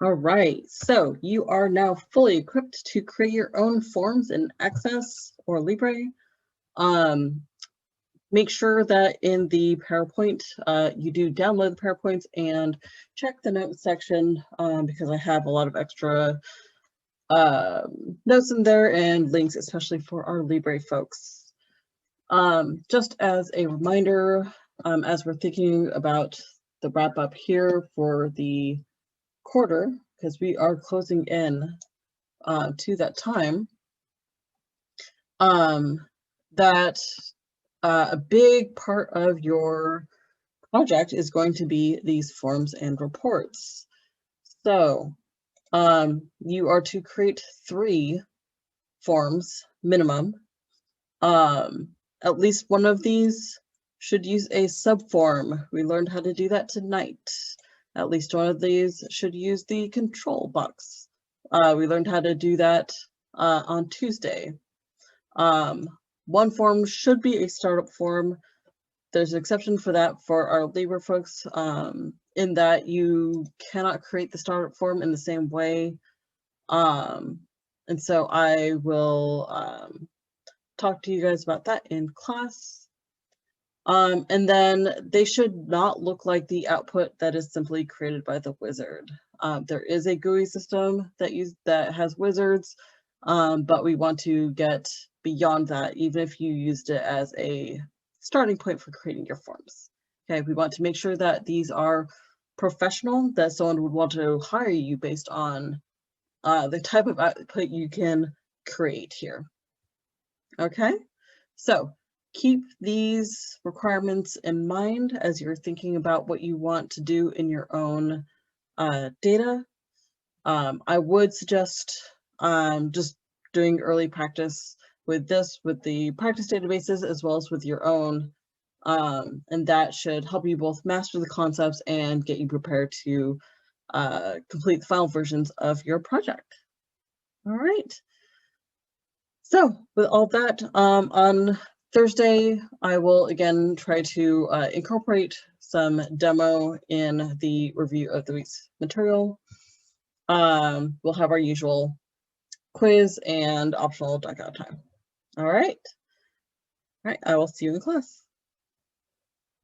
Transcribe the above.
All right, so you are now fully equipped to create your own forms in Access or Libre. Make sure that in the PowerPoint, you do download the PowerPoints and check the notes section because I have a lot of extra notes in there and links, especially for our Libre folks. Just as a reminder, as we're thinking about the wrap up here for the quarter, because we are closing in to that time, that a big part of your project is going to be these forms and reports. So you are to create 3 forms minimum. At least one of these should use a subform. We learned how to do that tonight. At least one of these should use the control box. We learned how to do that on Tuesday. One form should be a startup form. There's an exception for that for our Libre folks, in that you cannot create the startup form in the same way. And so I will talk to you guys about that in class. And then they should not look like the output that is simply created by the wizard. There is a GUI system that has wizards, but we want to get beyond that, even if you used it as a starting point for creating your forms. Okay, we want to make sure that these are professional, that someone would want to hire you based on the type of output you can create here. Okay, so keep these requirements in mind as you're thinking about what you want to do in your own data. I would suggest just doing early practice with the practice databases as well as with your own, and that should help you both master the concepts and get you prepared to complete the final versions of your project. All right. So with all that, on Thursday, I will again try to incorporate some demo in the review of the week's material. We'll have our usual quiz and optional dugout time. All right. I will see you in class.